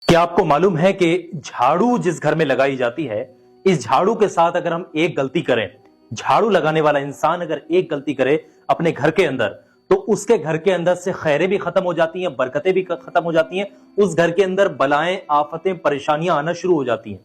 क्या आपको मालूम है कि झाड़ू जिस घर में लगाई जाती है, इस झाड़ू के साथ अगर हम एक गलती करें, झाड़ू लगाने वाला इंसान अगर एक गलती करे अपने घर के अंदर, तो उसके घर के अंदर से खैरें भी खत्म हो जाती हैं, बरकतें भी खत्म हो जाती हैं। उस घर के अंदर बलाएं, आफतें, परेशानियां आना शुरू हो जाती हैं।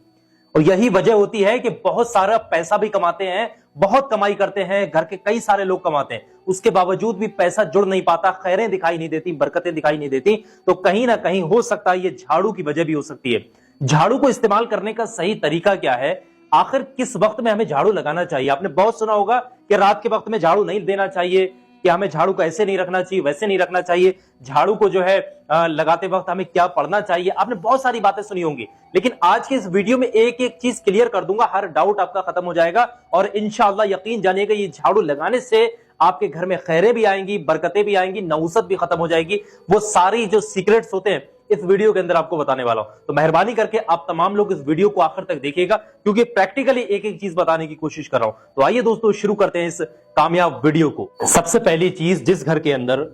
और यही वजह होती है कि बहुत सारा पैसा भी कमाते हैं, बहुत कमाई करते हैं, घर के कई सारे लोग कमाते हैं, उसके बावजूद भी पैसा जुड़ नहीं पाता, खैरें दिखाई नहीं देती, बरकतें दिखाई नहीं देती। तो कहीं ना कहीं हो सकता है ये झाड़ू की वजह भी हो सकती है। झाड़ू को इस्तेमाल करने का सही तरीका क्या है, आखिर किस वक्त में हमें झाड़ू लगाना चाहिए? आपने बहुत सुना होगा कि रात के वक्त में झाड़ू नहीं देना चाहिए, कि हमें झाड़ू को ऐसे नहीं रखना चाहिए, वैसे नहीं रखना चाहिए, झाड़ू को जो है लगाते वक्त हमें क्या पढ़ना चाहिए। आपने बहुत सारी बातें सुनी होंगी, लेकिन आज के इस वीडियो में एक एक चीज क्लियर कर दूंगा, हर डाउट आपका खत्म हो जाएगा। और इंशाअल्लाह यकीन जानिएगा, ये झाड़ू लगाने से आपके घर में खैरें भी आएंगी, बरकतें भी आएंगी, नहुसत भी खत्म हो जाएगी। वो सारी जो सीक्रेट्स होते हैं इस वीडियो के अंदर आपको बताने वाला हूं। तो मेहरबानी करके आप तमाम लोग इस वीडियो को आखिर तक देखिएगा, क्योंकि प्रैक्टिकली एक एक चीज बताने की कोशिश कर रहा हूं। तो आइए दोस्तों, शुरू करते हैं इस कामयाब वीडियो को। सबसे पहली चीज, जिस घर के अंदर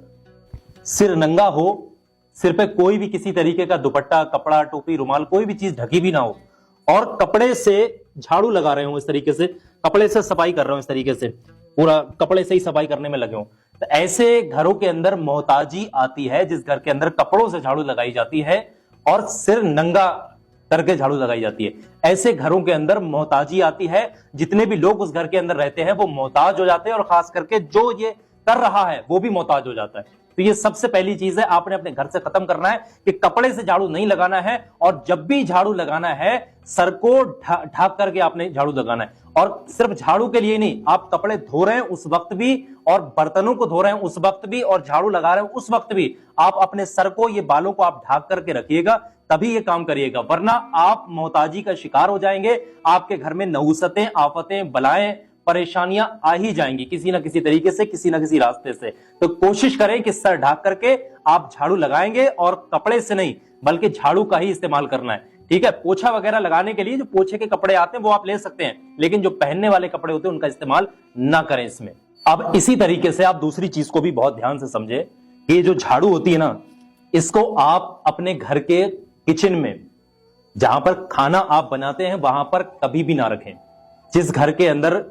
सिर नंगा हो, सिर पे कोई भी किसी तरीके का दुपट्टा, कपड़ा, टोपी, रुमाल, कोई भी चीज ढकी भी ना हो, और कपड़े से झाड़ू लगा रहे हो, इस तरीके से कपड़े से सफाई कर रहे हो, इस तरीके से पूरा कपड़े से ही सफाई करने में लगे हो, तो ऐसे घरों के अंदर मोहताजी आती है। जिस घर के अंदर कपड़ों से झाड़ू लगाई जाती है और सिर नंगा करके झाड़ू लगाई जाती है, ऐसे घरों के अंदर मोहताजी आती है। जितने भी लोग उस घर के अंदर रहते हैं वो मोहताज हो जाते हैं, और खास करके जो ये कर रहा है वो भी मोहताज हो जाता है। तो ये सबसे पहली चीज है, आपने अपने घर से खत्म करना है कि कपड़े से झाड़ू नहीं लगाना है। और जब भी झाड़ू लगाना है, सर को ढक करके आपने झाड़ू लगाना है। और सिर्फ झाड़ू के लिए नहीं, आप कपड़े धो रहे हैं उस वक्त भी, और बर्तनों को धो रहे हैं उस वक्त भी, और झाड़ू लगा रहे हैं उस वक्त भी, आप अपने सर को, ये बालों को आप ढक करके रखिएगा, तभी ये काम करिएगा, वरना आप मोहताजी का शिकार हो जाएंगे। आपके घर में नहुसतें, आफतें, बलाएं, परेशानियां आ ही जाएंगी किसी ना किसी तरीके से, किसी ना किसी रास्ते से। तो कोशिश करें कि सर ढक करके आप झाड़ू लगाएंगे, और कपड़े से नहीं बल्कि झाड़ू का ही इस्तेमाल करना है। ठीक है, पोछा वगैरह लगाने के लिए जो पोछे के कपड़े आते हैं वो आप ले सकते हैं, लेकिन जो पहनने वाले कपड़े होते हैं उनका इस्तेमाल ना करें इसमें। अब इसी तरीके से आप दूसरी चीज को भी बहुत ध्यान से समझे कि ये जो झाड़ू होती है ना, इसको आप अपने घर के किचन में, जहां पर खाना आप बनाते हैं, वहां पर कभी भी ना रखें। जिस घर के अंदर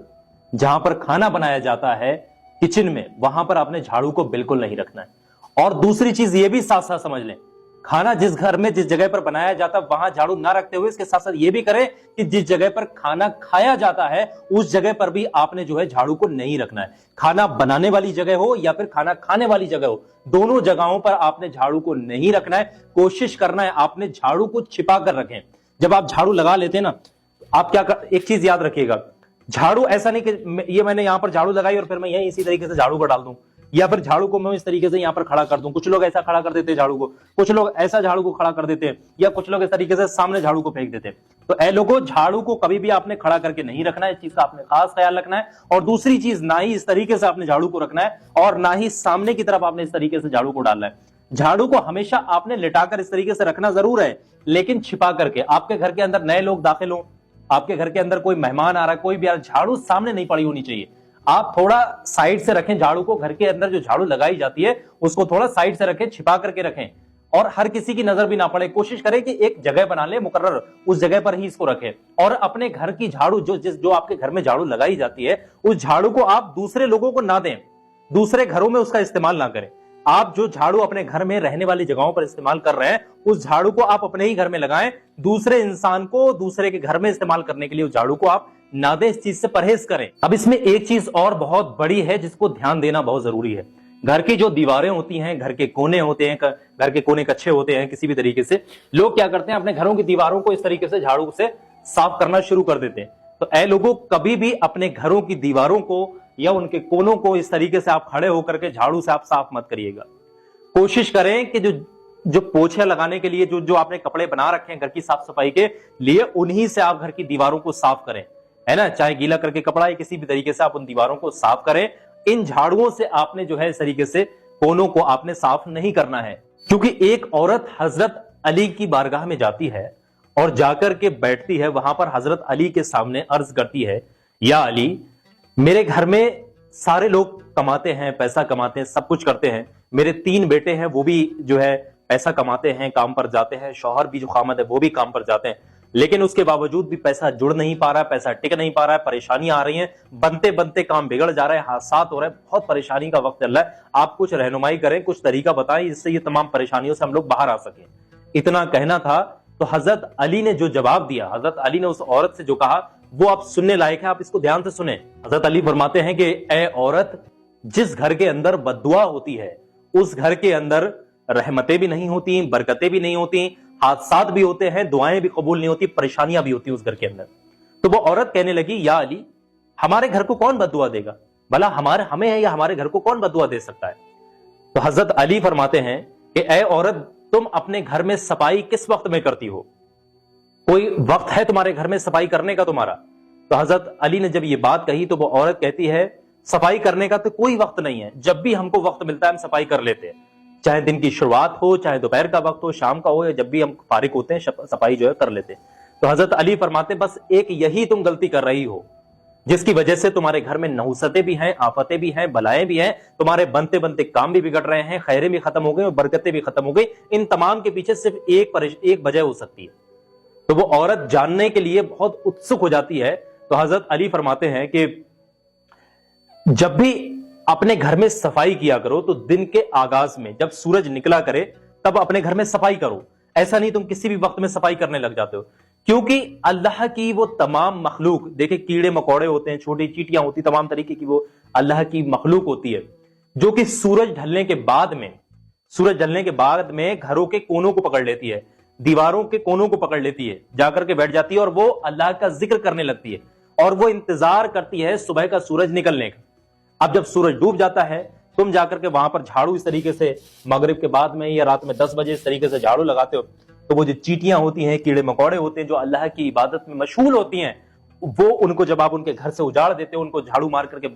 जहां पर खाना बनाया जाता है, किचन में, वहां पर आपने झाड़ू को बिल्कुल नहीं रखना है। और दूसरी चीज ये भी साथ साथ समझ लें, खाना जिस घर में, जिस जगह पर बनाया जाता है, वहां झाड़ू ना रखते हुए इसके साथ साथ ये भी करें कि जिस जगह पर खाना खाया जाता है उस जगह पर भी आपने जो है झाड़ू को नहीं रखना है। खाना बनाने वाली जगह हो या फिर खाना खाने वाली जगह हो, दोनों जगहों पर आपने झाड़ू को नहीं रखना है। कोशिश करना है आपने झाड़ू को छिपा कर रखें। जब आप झाड़ू लगा लेते हैं ना, आप क्या कर, एक चीज याद रखिएगा, झाड़ू ऐसा नहीं कि ये मैंने यहां पर झाड़ू लगाई और फिर मैं यहीं इसी तरीके से झाड़ू को डाल दूं, या फिर झाड़ू को मैं इस तरीके से यहां पर खड़ा कर दूं। कुछ लोग ऐसा खड़ा कर देते हैं झाड़ू को, कुछ लोग ऐसा झाड़ू को खड़ा कर देते हैं, या कुछ लोग इस तरीके से सामने झाड़ू को फेंक देते हैं। तो ऐ लोगों, झाड़ू को कभी भी आपने खड़ा करके नहीं रखना है, इस चीज का आपने खास ख्याल रखना है। और दूसरी चीज, ना ही इस तरीके से आपने झाड़ू को रखना है, और ना ही सामने की तरफ आपने इस तरीके से झाड़ू को डालना है। झाड़ू को हमेशा आपने लिटाकर इस तरीके से रखना जरूर है, लेकिन छिपा करके। आपके घर के अंदर नए लोग दाखिल हो, आपके घर के अंदर कोई मेहमान आ रहा है, कोई भी आ रहा है, झाड़ू सामने नहीं पड़ी होनी चाहिए। आप थोड़ा साइड से रखें झाड़ू को, घर के अंदर जो झाड़ू लगाई जाती है उसको थोड़ा साइड से रखें, छिपा करके रखें, और हर किसी की नजर भी ना पड़े। कोशिश करें कि एक जगह बना ले मुकर्रर, उस जगह पर ही इसको रखें। और अपने घर की झाड़ू, जो आपके घर में झाड़ू लगाई जाती है, उस झाड़ू को आप दूसरे लोगों को ना दें, दूसरे घरों में उसका इस्तेमाल ना करें। आप जो झाड़ू अपने घर में रहने वाली जगहों पर इस्तेमाल कर रहे हैं, उस झाड़ू को आप अपने ही घर में लगाएं। दूसरे इंसान को दूसरे के घर में इस्तेमाल करने के लिए उस झाड़ू को आप ना दें, इस चीज से परहेज करें। अब इसमें एक चीज और बहुत बड़ी है जिसको ध्यान देना बहुत जरूरी है। घर की जो दीवारें होती हैं, घर के कोने होते हैं, घर के कोने कच्चे होते हैं, किसी भी तरीके से लोग क्या करते हैं, अपने घरों की दीवारों को इस तरीके से झाड़ू से साफ करना शुरू कर देते हैं। तो ऐ लोगों, कभी भी अपने घरों की दीवारों को या उनके कोनों को इस तरीके से आप खड़े होकर के झाड़ू से आप साफ मत करिएगा। कोशिश करें कि जो पोछे लगाने के लिए जो आपने कपड़े बना रखे हैं घर की साफ सफाई के लिए, उन्हीं से आप घर की दीवारों को साफ करें, है ना। चाहे गीला करके कपड़ा या किसी भी तरीके से आप उन दीवारों को साफ करें। इन झाड़ुओं से आपने जो है इस तरीके से कोनों को आपने साफ नहीं करना है, क्योंकि एक औरत हजरत अली की बारगाह में जाती है और जाकर के बैठती है, वहां पर हजरत अली के सामने अर्ज करती है, या अली, मेरे घर में सारे लोग कमाते हैं, पैसा कमाते हैं, सब कुछ करते हैं, मेरे 3 बेटे हैं, वो भी जो है पैसा कमाते हैं, काम पर जाते हैं, शौहर भी जो खामद है वो भी काम पर जाते हैं, लेकिन उसके बावजूद भी पैसा जुड़ नहीं पा रहा है, पैसा टिक नहीं पा रहा है, परेशानी आ रही है, बनते बनते काम बिगड़ जा रहा है, हादसात हो रहे हैं, बहुत परेशानी का वक्त चल रहा है। आप कुछ रहनुमाई करें, कुछ तरीका बताएं जिससे ये तमाम परेशानियों से हम लोग बाहर आ सकें। इतना कहना था तो हजरत अली ने जो जवाब दिया, हजरत अली ने उस औरत से जो कहा वो आप सुनने लायक है, आप इसको ध्यान से सुने। हजरत अली फरमाते हैं कि ए औरत, जिस घर के अंदर बद्दुआ होती है उस घर के अंदर रहमतें भी नहीं होती, बरकतें भी नहीं होती, हादसात भी होते हैं, दुआएं भी कबूल नहीं होती, परेशानियां भी होती उस घर के अंदर। तो वो औरत कहने लगी, या अली, हमारे घर को कौन बद्दुआ देगा? भला हमें है या हमारे घर को कौन बद्दुआ दे सकता है? तो हजरत अली फरमाते हैं कि ए औरत, तुम अपने घर में सफाई किस वक्त में करती हो? कोई वक्त है तुम्हारे घर में सफाई करने का तुम्हारा? तो हजरत अली ने जब ये बात कही तो वो औरत कहती है, सफाई करने का तो कोई वक्त नहीं है, जब भी हमको वक्त मिलता है हम सफाई कर लेते हैं, चाहे दिन की शुरुआत हो, चाहे दोपहर का वक्त हो, शाम का हो, या जब भी हम फारिग होते हैं सफाई जो है कर लेते हैं। तो हजरत अली फरमाते, बस एक यही तुम गलती कर रही हो जिसकी वजह से तुम्हारे घर में नहुसतें भी हैं, आफतें भी हैं, बलाएं भी हैं, तुम्हारे बनते बनते काम भी बिगड़ रहे हैं, खैरें भी खत्म हो गई और बरकतें भी खत्म हो गई। इन तमाम के पीछे सिर्फ एक वजह हो सकती है। तो वो औरत जानने के लिए बहुत उत्सुक हो जाती है। तो हजरत अली फरमाते हैं कि जब भी अपने घर में सफाई किया करो तो दिन के आगाज में जब सूरज निकला करे तब अपने घर में सफाई करो, ऐसा नहीं तुम किसी भी वक्त में सफाई करने लग जाते हो। क्योंकि अल्लाह की वो तमाम मखलूक, देखे कीड़े मकोड़े होते हैं, छोटी चींटियां होती, तमाम तरीके की वो अल्लाह की मखलूक होती है जो कि सूरज ढलने के बाद में घरों के कोनों को पकड़ लेती है, दीवारों के कोनों को पकड़ लेती है, जाकर के बैठ जाती है और वो अल्लाह का जिक्र करने लगती है और वो इंतजार करती है सुबह का सूरज निकलने का। अब जब सूरज डूब जाता है तुम जाकर के वहां पर झाड़ू इस तरीके से मगरिब के बाद में या रात में 10 बजे इस तरीके से झाड़ू लगाते हो, तो वो जो चींटियां होती हैं, कीड़े मकोड़े होते हैं जो अल्लाह की इबादत में मशगूल होती हैं, वो उनको जब आप उनके घर से उजाड़ देते हो, उनको झाड़ू मार करके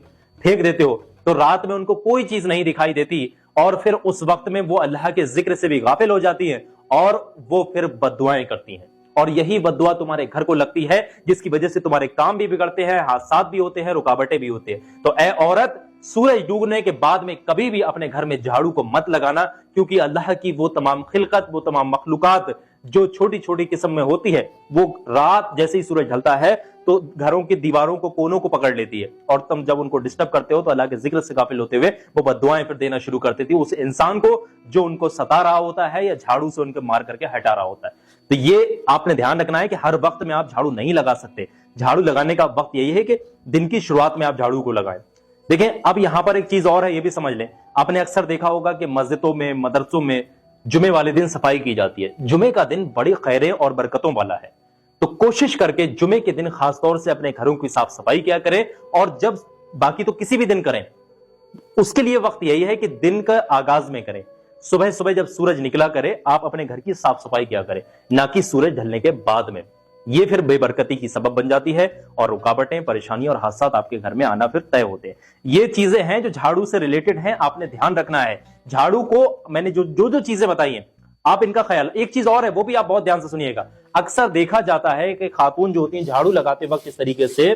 फेंक देते हो, तो रात में उनको कोई चीज नहीं दिखाई देती और फिर उस वक्त में वो अल्लाह के जिक्र से भी गाफिल हो जाती हैं और वो फिर बद्दुआएं करती हैं। और यही बद्दुआ तुम्हारे घर को लगती है जिसकी वजह से तुम्हारे काम भी बिगड़ते हैं, हादसात भी होते हैं, रुकावटें भी होती हैं। तो ए औरत, सूरज डूबने के बाद में कभी भी अपने घर में झाड़ू को मत लगाना, क्योंकि अल्लाह की वो तमाम खिलकत, वो तमाम मखलूकात जो छोटी छोटी किस्म में होती है, वो रात जैसे ही सूरज ढलता है तो घरों की दीवारों को, कोनों को पकड़ लेती है और तुम जब उनको डिस्टर्ब करते हो तो अल्लाह के जिक्र से गाफिल होते हुए वो बद्दुआएं फिर देना शुरू कर देती है उस इंसान को जो उनको सता रहा होता है या झाड़ू से उनको मार करके हटा रहा होता है। तो ये आपने ध्यान रखना है कि हर वक्त में आप झाड़ू नहीं लगा सकते। झाड़ू लगाने का वक्त यही है कि दिन की शुरुआत में आप झाड़ू को लगाएं। देखें, अब यहां पर एक चीज और है, ये भी समझ लें। आपने अक्सर देखा होगा कि मस्जिदों में, मदरसों में जुमे वाले दिन सफाई की जाती है। जुमे का दिन बड़ी खैरें और बरकतों वाला है, तो कोशिश करके जुमे के दिन खासतौर से अपने घरों की साफ सफाई किया करें और जब बाकी तो किसी भी दिन करें, उसके लिए वक्त यही है कि दिन का आगाज में करें। सुबह सुबह जब सूरज निकला करे आप अपने घर की साफ सफाई किया करें, ना कि सूरज ढलने के बाद में। ये फिर बेबरकती की सबब बन जाती है और रुकावटें, परेशानियां और हादसात आपके घर में आना फिर तय होते हैं। ये चीजें हैं जो झाड़ू से रिलेटेड हैं, आपने ध्यान रखना है। झाड़ू को मैंने जो चीजें बताई हैं आप इनका ख्याल। एक चीज और है, वो भी आप बहुत ध्यान से सुनिएगा। अक्सर देखा जाता है कि खातून जो होती हैं झाड़ू लगाते वक्त इस तरीके से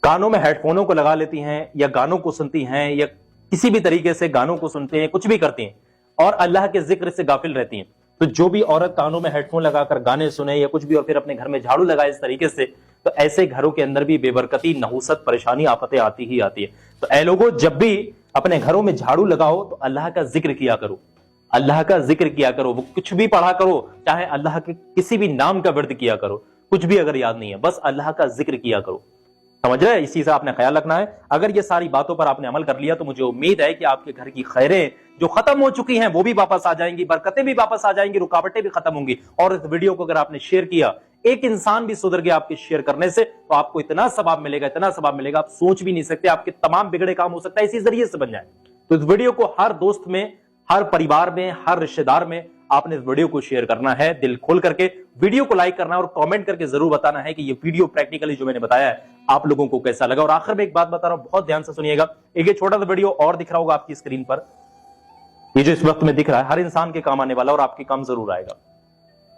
कानों में हेडफोनों को लगा लेती हैं या गानों को सुनती हैं या किसी भी तरीके से गानों को सुनते हैं, कुछ भी करती हैं और अल्लाह के जिक्र से गाफिल रहती हैं। तो जो भी औरत कानों में हेडफोन लगाकर गाने सुने या कुछ भी और फिर अपने घर में झाड़ू लगाए इस तरीके से, तो ऐसे घरों के अंदर भी बेबरकती, नहुसत, परेशानी, आफतें आती ही आती है। तो ऐ लोगों, जब भी अपने घरों में झाड़ू लगाओ तो अल्लाह का जिक्र किया करो, अल्लाह का जिक्र किया करो। वो कुछ भी पढ़ा करो, चाहे अल्लाह के किसी भी नाम का विर्द किया करो, कुछ भी अगर याद नहीं है, बस अल्लाह का जिक्र किया करो। समझ रहे हैं? इस चीज से आपने ख्याल रखना है। अगर ये सारी बातों पर आपने अमल कर लिया तो मुझे उम्मीद है कि आपके घर की खैरें जो खत्म हो चुकी हैं वो भी वापस आ जाएंगी, बरकतें भी वापस आ जाएंगी, रुकावटें भी खत्म होंगी। और इस वीडियो को अगर आपने शेयर किया, एक इंसान भी सुधर गया आपके शेयर करने से, तो आपको इतना सवाब मिलेगा, इतना सवाब मिलेगा आप सोच भी नहीं सकते। आपके तमाम बिगड़े काम हो सकता है इसी जरिए से बन जाए। तो इस वीडियो को हर दोस्त में, हर परिवार में, हर रिश्तेदार में आपने इस वीडियो को शेयर करना है, दिल खोल करके वीडियो को लाइक करना है और कमेंट करके जरूर बताना है कि ये वीडियो प्रैक्टिकली जो मैंने बताया है आप लोगों को कैसा लगा। और आखिर में एक बात बता रहा हूं, बहुत ध्यान से सुनिएगा। एक ये छोटा सा वीडियो और दिख रहा होगा आपकी स्क्रीन पर, ये जो इस वक्त में दिख रहा है हर इंसान के काम आने वाला और आपके काम जरूर आएगा।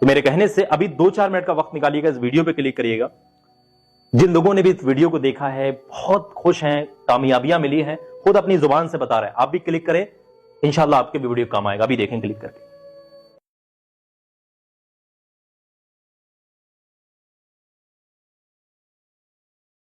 तो मेरे कहने से अभी 2-4 मिनट का वक्त निकालिएगा, इस वीडियो पे क्लिक करिएगा। जिन लोगों ने भी इस वीडियो को देखा है बहुत खुश हैं, कामयाबियां मिली हैं, खुद अपनी जुबान से बता रहे हैं, आप भी क्लिक करें इंशाल्लाह आपके भी वीडियो काम आएगा। अभी देखें क्लिक करके।